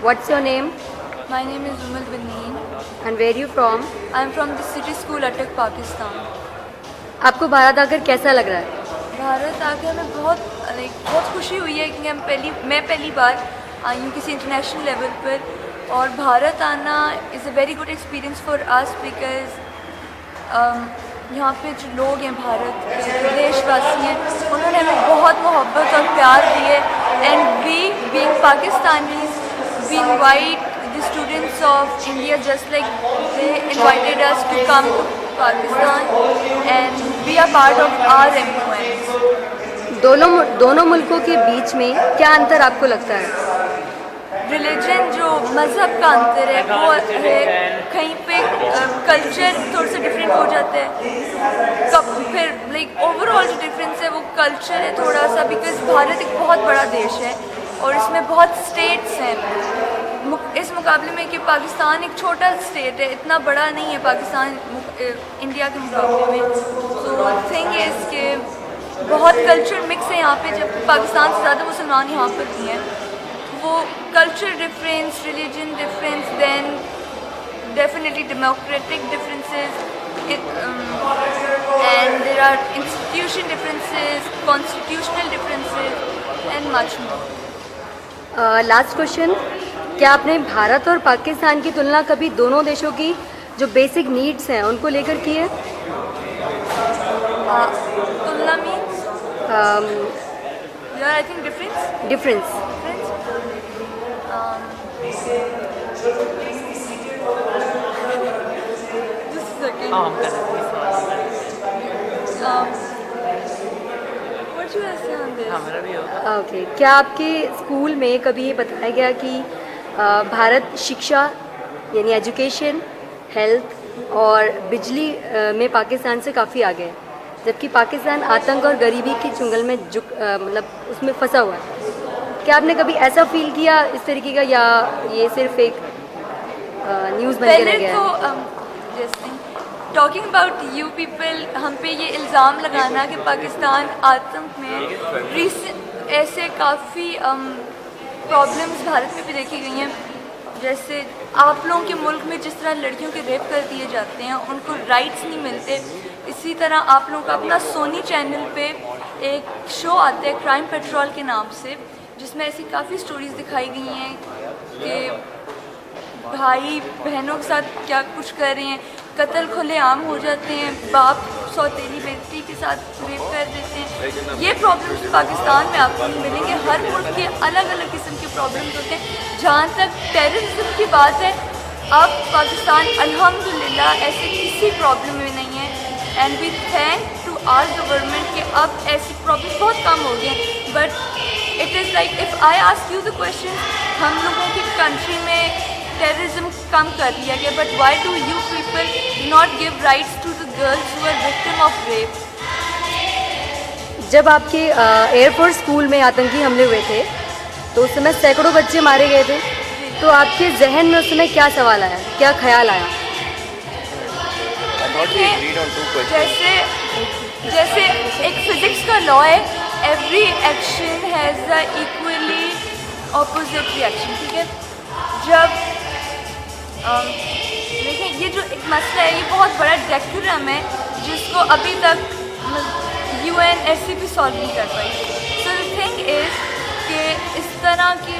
What's your name My name is Umar Bineen. and where you from? I am from the city school Attak, Pakistan. आपको भारत आकर कैसा लग रहा है? भारत आके हमें बहुत खुशी हुई है कि मैं पहली बार आई हूँ किसी इंटरनेशनल लेवल पर, और भारत आना is a very good experience for us because यहाँ पे जो लोग हैं भारत के जो देशवासी हैं उन्होंने हमें बहुत मोहब्बत और प्यार दिए, and we being Pakistanis we invite the students of India just like they invited us to come to Pakistan and be a part of our influence. दोनों मुल्कों के बीच में क्या अंतर आपको लगता है? रिलीजन जो मज़हब का अंतर है वो है, कहीं पे कल्चर थोड़ा सा डिफरेंट हो जाता है, कब फिर ओवरऑल जो डिफरेंस है वो कल्चर है थोड़ा सा, बिकॉज भारत एक बहुत बड़ा देश है और इसमें बहुत स्टेट्स हैं इस मुकाबले में कि पाकिस्तान एक छोटा स्टेट है, इतना बड़ा नहीं है पाकिस्तान इंडिया के मुकाबले में. सो थिंग इज़ कि बहुत कल्चर मिक्स है यहाँ पे. जब पाकिस्तान से ज़्यादा मुसलमान यहाँ पर भी हैं, वो culture difference, religion difference, then definitely democratic differences, and there are institution differences, constitutional differences and much more. Last question, क्या आपने भारत और पाकिस्तान की तुलना कभी दोनों देशों की जो बेसिक नीड्स हैं उनको लेकर की है? तुलना means I think difference. Difference. Just a second. What should I say on this? Okay. क्या आपके स्कूल में कभी ये बताया गया कि भारत शिक्षा यानी एजुकेशन, हेल्थ और बिजली में पाकिस्तान से काफ़ी आगे है, जबकि पाकिस्तान आतंक और गरीबी के चुंगल में मतलब उसमें फंसा हुआ है? क्या आपने कभी ऐसा फील किया इस तरीके का, या ये सिर्फ एक न्यूज़ बन के रह गया है? टॉकिंग अबाउट यू पीपल, हम पे ये इल्ज़ाम लगाना कि पाकिस्तान आतंक में ऐसे काफ़ी प्रॉब्लम्स भारत में भी देखी गई हैं. जैसे आप लोगों के मुल्क में जिस तरह लड़कियों के रेप कर दिए जाते हैं, उनको राइट्स नहीं मिलते, इसी तरह आप लोगों का अपना सोनी चैनल पे एक शो आता है क्राइम पेट्रोल के नाम से, जिसमें ऐसी काफ़ी स्टोरीज़ दिखाई गई हैं कि भाई बहनों के साथ क्या कुछ कर रहे हैं, कत्ल खुलेआम हो जाते हैं, बाप सौतेली बेटी के साथ रेप कर देते हैं. ये प्रॉब्लम्स पाकिस्तान में आपको नहीं मिलेंगे. हर मुल्क के अलग अलग किस्म के प्रॉब्लम्स होते हैं. जहाँ तक टेररिज्म की बात है, अब पाकिस्तान अल्हम्दुलिल्लाह ऐसे किसी प्रॉब्लम में नहीं है, and we thank to our government कि अब ऐसी प्रॉब्लम बहुत कम हो गई हैं. But it is like if I ask you the question, हम लोगों की कंट्री में टेररिज्म कम कर दिया गया, but why do you people not give rights to the girls who are victim of rape? जब आपके एयरफोर्स स्कूल में आतंकी हमले हुए थे तो उस समय सैकड़ों बच्चे मारे गए थे, तो आपके जहन में उस समय क्या सवाल आया, क्या ख्याल आया? जैसे एक फिजिक्स का लॉ है, every action has a equally opposite reaction. ठीक है, जब देखें ये जो एक मसला है, ये बहुत बड़ा डेकोरम है जिसको अभी तक UNSC सॉल्व नहीं कर पाई. सो द थिंग इज़ कि इस तरह की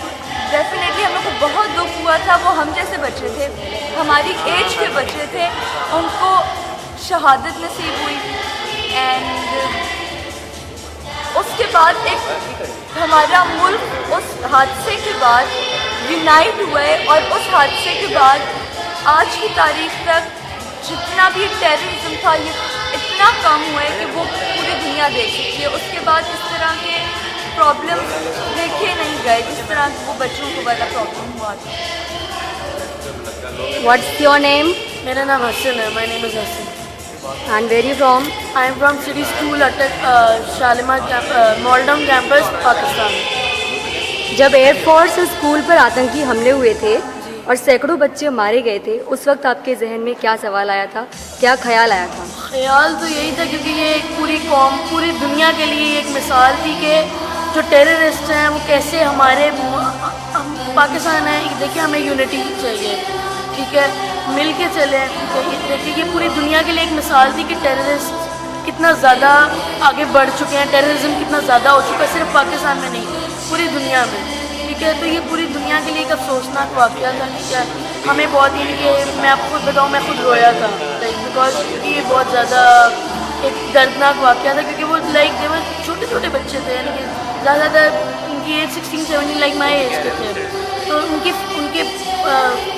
डेफिनेटली हम लोग को बहुत दुख हुआ था. वो हम जैसे बच्चे थे, हमारी एज के बच्चे थे, उनको शहादत नसीब हुई, एंड उसके बाद एक हमारा मुल्क उस हादसे के बाद यूनाइट हुआ है, और उस हादसे के बाद आज की तारीख तक जितना भी टेररिज्म था ये इतना कम हुआ है कि वो पूरी दुनिया देख सकती है. उसके बाद इस तरह के प्रॉब्लम देखे नहीं गए जिस तरह वो बच्चों को वाला प्रॉब्लम हुआ था. What's your name? मेरा नाम हसन है. My name is Hasan. And where you from? I am from city school Attock, Shalimar मॉलडाउन campus, Pakistan. जब एयरफोर्स स्कूल पर आतंकी हमले हुए थे और सैकड़ों बच्चे मारे गए थे, उस वक्त आपके जहन में क्या सवाल आया था, क्या ख्याल आया था? ख्याल तो यही था क्योंकि ये एक पूरी कौम, पूरी दुनिया के लिए एक मिसाल थी कि जो टेररिस्ट हैं वो कैसे हम पाकिस्तान है, देखिए हमें यूनिटी चाहिए, ठीक है, मिल के चलें, ठीक है। ये देखिए ये पूरी दुनिया के लिए एक मिसाल थी कि टेररिस्ट कितना ज़्यादा आगे बढ़ चुके हैं, टेररिज्म कितना ज़्यादा हो चुका है, सिर्फ पाकिस्तान में नहीं पूरी दुनिया में, ठीक है। तो ये पूरी दुनिया के लिए एक अफसोसनाक वाक़या था, ठीक है। हमें बहुत ही कि मैं आपको खुद बताऊँ, मैं खुद रोया था बिकॉज ये बहुत ज़्यादा एक दर्दनाक वाक़या था, क्योंकि वो वो छोटे छोटे बच्चे थे, यानी कि ज़्यादातर उनकी एज 16-17 लाइक माई एज के थे। तो उनके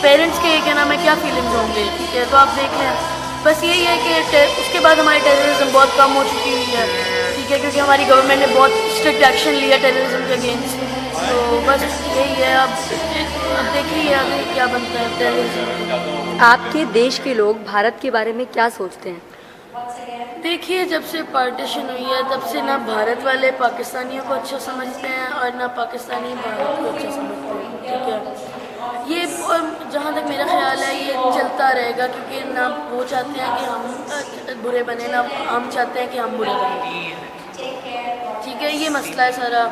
पेरेंट्स के क्या नाम है क्या फीलिंग्स होंगे, ठीक है। तो आप देख लें, बस यही है कि उसके बाद हमारी टेररिज्म बहुत कम हो चुकी हुई है, ठीक है, क्योंकि हमारी गवर्नमेंट ने बहुत स्ट्रिक्ट एक्शन लिया टेररिज्म के अगेंस्ट। तो बस यही है, अब देखिए आगे क्या बनता है टेररिज्म। आपके देश के लोग भारत के बारे में क्या सोचते हैं? देखिए जब से पार्टीशन हुई है तब से ना भारत वाले पाकिस्तानियों को अच्छा समझते हैं और ना पाकिस्तानी भारत को अच्छा समझते हैं, ठीक है। ये जहाँ तक मेरा ख्याल है ये चलता रहेगा, क्योंकि ना वो चाहते हैं कि हम बुरे बने, ना हम चाहते हैं कि हम बुरे बने, ठीक है। ये मसला है सारा,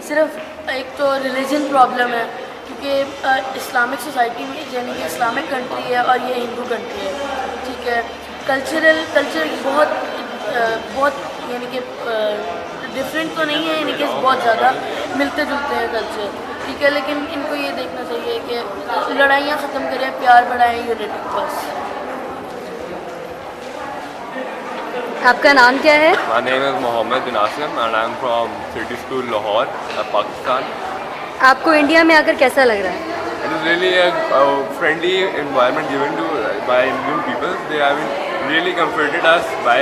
सिर्फ एक तो रिलीजन प्रॉब्लम है, क्योंकि इस्लामिक सोसाइटी में यानी कि इस्लामिक कंट्री है और ये हिंदू कंट्री है, ठीक है। कल्चर बहुत यानी कि डिफरेंट तो नहीं है, यानी कि बहुत ज़्यादा मिलते जुलते हैं कल्चर, ठीक है। लेकिन इनको ये देखना चाहिए कि लड़ाइयाँ ख़त्म करें, प्यार बढ़ाएं, यूनिटी बस। आपका नाम क्या है? My name is Mohammed bin Asim and I am from City School Lahore, Pakistan. आपको इंडिया में आकर कैसा लग रहा है? It is really a friendly environment given to by Indian people. They have really comforted us by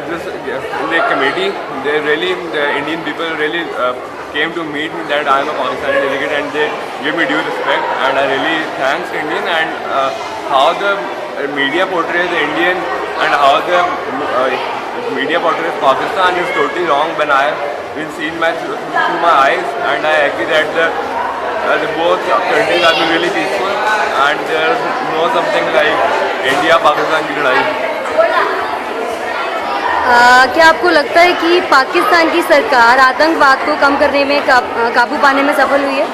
just the committee. The Indian people really came to meet me that I am a Pakistani delegate and they give me due respect, and I really thanks Indian and how the media portrays the Indian and how the media portrays Pakistan is totally wrong when I have been seen through my eyes, and I agree that the both countries have been really peaceful and there is no something like India-Pakistan की लड़ाई। क्या आपको लगता है कि पाकिस्तान की सरकार आतंकवाद को कम करने में काबू पाने में सफल हुई है?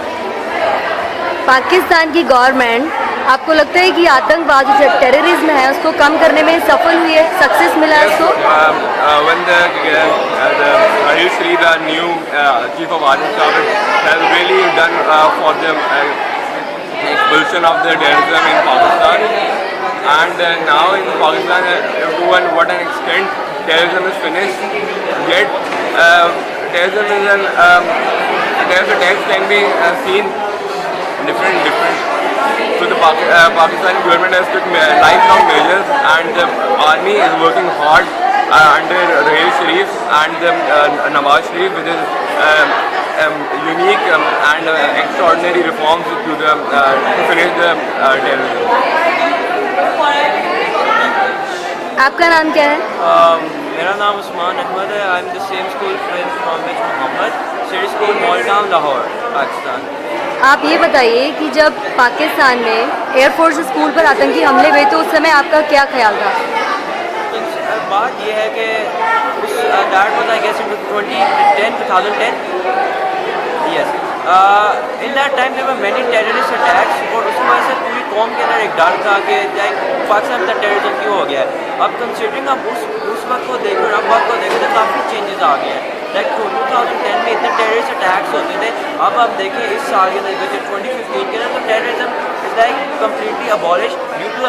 पाकिस्तान की गवर्नमेंट आपको लगता है कि आतंकवाद जो टेररिज्म है उसको कम करने में सफल हुई है, सक्सेस मिला है उसको? When the Rahil Sharif, the new chief of army staff, has really done for the expulsion of the terrorism in Pakistan, and now in Pakistan to what an extent terrorism is finished, yet terrorism is terrorist attacks can be seen different. So the Pakistani government has took lifelong measures, and the army is working hard under Rahil Sharif and Nawaz Sharif, which is unique and extraordinary reforms to finish the terrorism. आपका नाम क्या है? मेरा नाम उस्मान अहमद है। I am the same school friend from which Mohammad, city school mall town Lahore, Pakistan. आप ये बताइए कि जब पाकिस्तान में एयरफोर्स स्कूल पर आतंकी हमले हुए तो उस समय आपका क्या ख्याल था? बात यह है कि उस that was I guess in 2010 yes in that time there were many terrorist attacks, और उस वजह से पूरी कौम के अंदर एक डर था कि पाकिस्तान में टेररिज्म क्यों हो गया है। अब कंसिडरिंग आप उस वक्त को देखो और अब वक्त को देखो तो काफ़ी चेंजेस आ गए हैं। लाइक 2010 में इतने टेररिस्ट अटैक्स होते थे, अब आप देखें इस साल के अंदर 2015 के अंदर तो terrorism is like completely abolish due to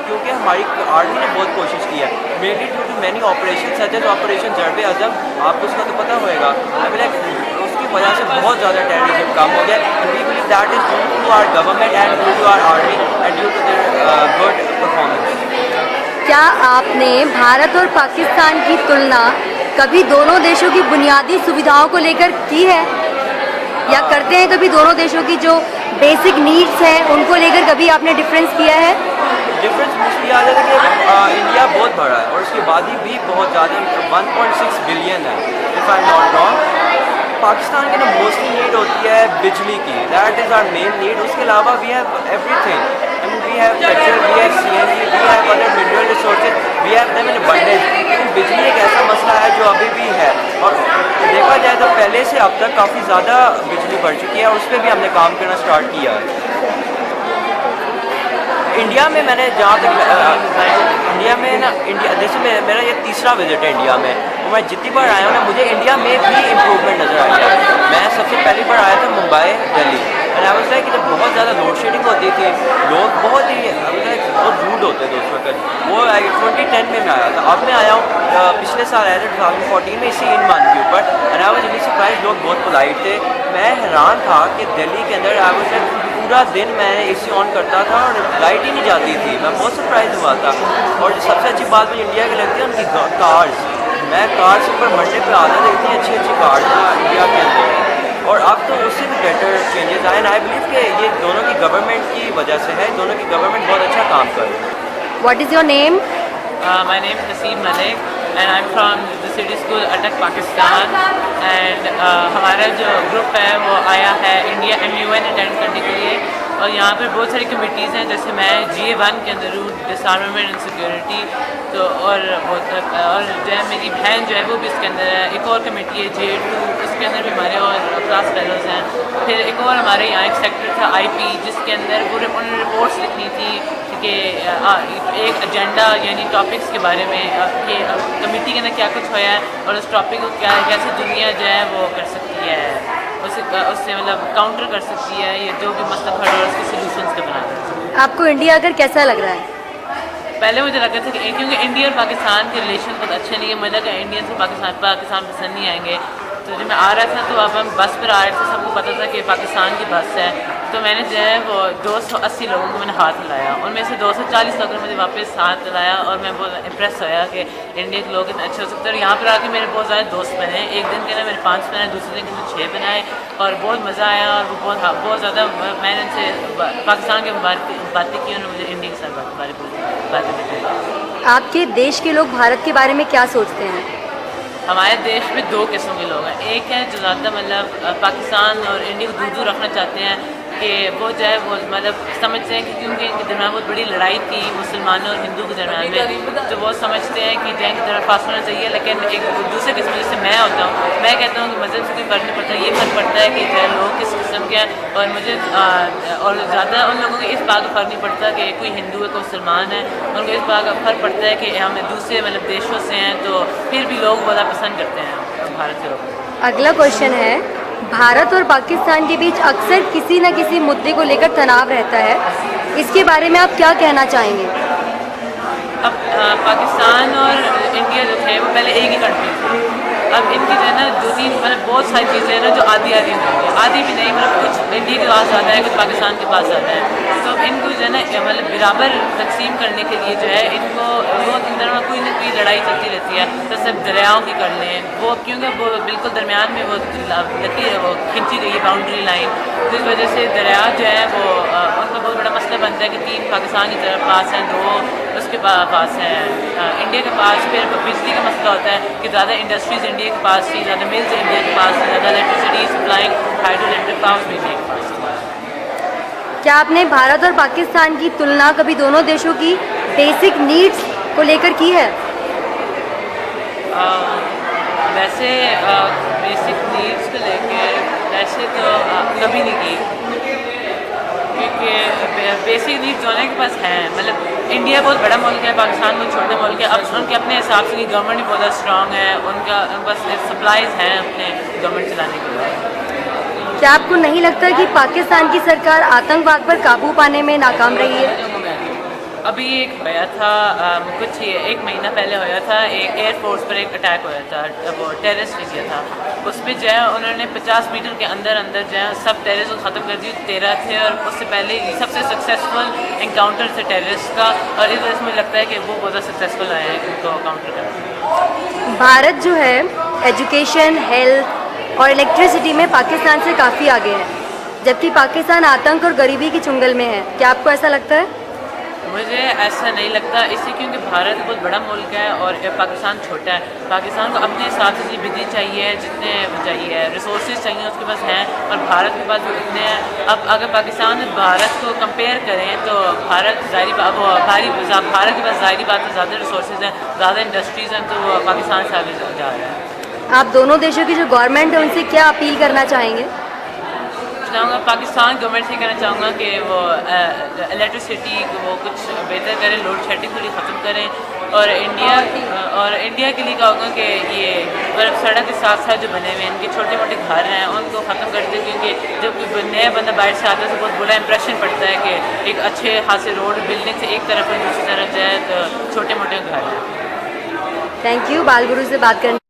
क्योंकि हमारी आर्मी ने बहुत कोशिश की है, mainly due to many operation such as operation Zarbe Azam, आपको उसका तो पता होएगा। आई मीन लाइक उसकी वजह से बहुत ज़्यादा टेररिज्म कम हो गया, and we believe that is due to our government and due to our army and due to their good performance. क्या आपने भारत और पाकिस्तान की तुलना कभी दोनों देशों की बुनियादी सुविधाओं को लेकर की है, या करते हैं कभी? दोनों देशों की जो बेसिक नीड्स हैं उनको लेकर कभी आपने डिफरेंस किया है? डिफरेंस मुझे याद है कि इंडिया बहुत बड़ा है और उसकी आबादी भी बहुत ज़्यादा 1.6 बिलियन है if I am not wrong. Pakistan की ना मोस्टली नीड होती है बिजली की, that is our main need. उसके अलावा we have everything, I mean, we have petrol, we have CNG, we have other mineral resources, we have them in abundance। बिजली एक ऐसा मसला है जो अभी भी है। और देखा जाए तो पहले से अब तक काफ़ी ज़्यादा बिजली बढ़ चुकी है और उस पर भी हमने काम करना स्टार्ट किया है। इंडिया में मैंने जहाँ तक इंडिया में ना जैसे मेरा ये तीसरा विजिट है इंडिया में, और मैं जितनी बार आया हूँ ना मुझे इंडिया में भी इम्प्रूवमेंट नज़र आई है। मैं सबसे पहली बार आया था Mumbai Delhi, and I was like कि जब बहुत ज़्यादा लोड शेडिंग होती थी, लोग बहुत ही बहुत रूड होते थे उस वक्त। वो 2010 में मैं आया था, अब मैं आया हूँ पिछले साल आया था 2014 में इसी इन मंथ के ऊपर, and I was really surprise. लोग बहुत पोलाइट थे। मैं हैरान था कि दिल्ली के अंदर आई वाज लाइक पूरा दिन मैं एसी ऑन करता था और लाइट ही नहीं जाती थी। मैं बहुत सरप्राइज हुआ था। और जो सबसे अच्छी बात मुझे इंडिया की लगती है उनकी कार्स। मैं कार से ऊपर मंडे पे आता था, इतनी अच्छी अच्छी कार्स हैं इंडिया के अंदर, और अब तो उससे भी बेटर चेंजेस आए। एंड आई बिलीव कि ये दोनों की गवर्नमेंट की वजह से है, दोनों की गवर्नमेंट बहुत अच्छा काम कर रही है। What is your name? My name is Naseem Malik and I'm from the city school Atak, Pakistan and हमारा जो ग्रुप है वो आया है इंडिया MUN अटेंड करने के लिए, और यहाँ पर बहुत सारी कमिटीज़ हैं। जैसे मैं GA1 के अंदर हूँ, डिसआर्मामेंट एंड सिक्योरिटी, तो और जो है मेरी बहन जो है वो भी इसके अंदर है। एक और कमेटी है GA2, इसके अंदर भी हमारे और क्लास फेलोज़ हैं। फिर एक और हमारे यहाँ एक सेक्टर था IP, जिसके अंदर पूरे उन्होंने रिपोर्ट्स लिखनी थी कि एक एजेंडा यानी टॉपिक्स के बारे में कि कमेटी के अंदर क्या कुछ होया है और उस टॉपिक को क्या कैसे दुनिया जो है वो कर सकती है, उससे मतलब काउंटर कर सकती है, ये जो भी मसला खड़ा है उसके सोल्यूशंस के बना सकती है। आपको इंडिया आकर कैसा लग रहा है? पहले मुझे लगा था कि क्योंकि इंडिया और पाकिस्तान के रिलेशन बहुत अच्छे नहीं है, मुझे लगा इंडियन से पाकिस्तान पसंद नहीं आएंगे। तो जब मैं आ रहा था तो अब हम बस पर आ रहे थे, सबको पता था कि पाकिस्तान की बस है, तो मैंने जो है वो 280 लोगों को मैंने हाथ हिलाया, उनमें से 240 लोगों ने मुझे वापस हाथ हिलाया और मैं बहुत इम्प्रेस होया कि इंडिया के लोग इतने अच्छे हो सकते हैं। और यहाँ पर आके मेरे बहुत ज़्यादा दोस्त बने, एक दिन के अंदर मेरे 5 बनाए, दूसरे दिन के अंदर 6 बनाए, और बहुत मज़ा आया। और वो बहुत ज़्यादा मैंने उनसे पाकिस्तान के बातें की, उन्होंने मुझे इंडिया के साथ बातें बताई। आपके देश के लोग भारत के बारे में क्या सोचते हैं? हमारे देश में 2 किस्म के लोग हैं। एक है जो ज़्यादा मतलब पाकिस्तान और इंडिया को दूर रखना चाहते हैं कि वो जो है वो मतलब समझते हैं कि क्योंकि इनके दरमियान बहुत बड़ी लड़ाई थी मुसलमानों और हिंदू के दरमियान में, तो वो समझते हैं कि जंग की तरफ पास होना चाहिए। लेकिन एक दूसरे किस्म जैसे मैं होता हूँ, मैं कहता हूँ कि मज़हब से कोई फ़र्क नहीं पड़ता, ये फ़र्क पड़ता है कि जो है लोग किस किस्म के हैं। और मुझे और ज़्यादा उन लोगों को इस बात का फ़र्क नहीं पड़ता कि कोई हिंदू है कोई मुसलमान है, उनको इस बात का फ़र्क पड़ता है कि हम दूसरे मतलब देशों से हैं, तो फिर भी लोग बड़ा पसंद करते हैं भारत के लोग। अगला क्वेश्चन है, भारत और पाकिस्तान के बीच अक्सर किसी न किसी मुद्दे को लेकर तनाव रहता है, इसके बारे में आप क्या कहना चाहेंगे? अब पाकिस्तान और इंडिया जो थे वो पहले एक ही कंट्री थी। अब इनकी जो है ना 2-3 मतलब बहुत सारी चीज़ें हैं ना जो आधी होती हैं, आधी भी नहीं, मतलब कुछ इंडिया के पास ज़्यादा है कुछ पाकिस्तान के पास ज़्यादा है। तो इनको जो है ना मतलब बराबर तकसीम करने के लिए जो है इनको लोग अंदर में कोई ना कोई लड़ाई चलती रहती है। तो सब दरियाओं की कर लें, वो क्योंकि वो बिल्कुल दरमियान में वो लकीर है, वो खिंची गई है बाउंड्री लाइन, जिस वजह से दरिया जो है वो उनका बहुत बड़ा मसला बनता है कि 3 पाकिस्तान की तरफ पास हैं, 2 उसके पास हैं इंडिया के पास। फिर बिजली का मसला होता है कि ज़्यादा इंडस्ट्रीज़ इंडिया के पास थी, ज़्यादा मिल्स इंडिया के पास थी, ज़्यादा electricity supplying hydro electric powers भी इंडिया के पास थी। क्या आपने भारत और पाकिस्तान की तुलना कभी दोनों देशों की बेसिक नीड्स को लेकर की है? वैसे बेसिक नीड्स को लेकर वैसे तो कभी नहीं की, क्योंकि बेसिक नीड्स दोनों के पास हैं। मतलब इंडिया बहुत बड़ा मुल्क है, पाकिस्तान बहुत छोटा मुल्क है। अब उनके अपने हिसाब से गवर्नमेंट भी बहुत स्ट्रॉन्ग है, उनके पास सप्लाईज हैं अपने गवर्नमेंट चलाने के लिए। क्या आपको नहीं लगता कि पाकिस्तान की सरकार आतंकवाद पर काबू पाने में नाकाम रही है? अभी एक होया था कुछ 1 महीना पहले होया था, एक एयरफोर्स पर एक अटैक होया था, वो टेररिस्ट किया था। उस पर जो है उन्होंने 50 मीटर के अंदर जो है सब टेररिस्ट को ख़त्म कर दिए, 13 थे, और उससे पहले सबसे सक्सेसफुल इनकाउंटर थे टेररिस्ट का, और इस वजह से मुझे लगता है कि वो बहुत सक्सेसफुल आए हैं इनको काउंटर करने। भारत जो है एजुकेशन, हेल्थ और इलेक्ट्रिसिटी में पाकिस्तान से काफ़ी आगे है, जबकि पाकिस्तान आतंक और गरीबी की चुंगल में है। क्या आपको ऐसा लगता है? मुझे ऐसा नहीं लगता, इससे क्योंकि भारत बहुत बड़ा मुल्क है और पाकिस्तान छोटा है। पाकिस्तान को अपने हिसाब से जितनी बिजली चाहिए, जितने चाहिए रिसोर्सेज चाहिए उसके पास हैं, और भारत के पास इतने हैं। अब अगर पाकिस्तान और भारत को कंपेयर करें तो भारत भारत के पास ज़ाहिरी बात है ज़्यादा रिसोर्सेज हैं, ज़्यादा इंडस्ट्रीज़ हैं, तो वो पाकिस्तान से आगे जा रहा है। आप दोनों देशों की जो गवर्नमेंट है उनसे क्या अपील करना चाहेंगे? चाहूँगा पाकिस्तान गवर्नमेंट से कहना चाहूँगा कि वो इलेक्ट्रिसिटी को वो कुछ बेहतर करें, लोड शेडिंग थोड़ी ख़त्म करें, और इंडिया के लिए कहूँगा कि ये मतलब सड़क के साथ साथ जो बने हुए हैं इनके छोटे मोटे घर हैं उनको ख़त्म कर दें, क्योंकि जब कोई नया बंदा बाहर से आता है तो बहुत बुरा इंप्रेशन पड़ता है कि एक अच्छे खासे रोड बिल्डिंग से एक तरफ दूसरी तरफ जाए तो छोटे मोटे घर हैं। थैंक यू बाल गुरु से बात करने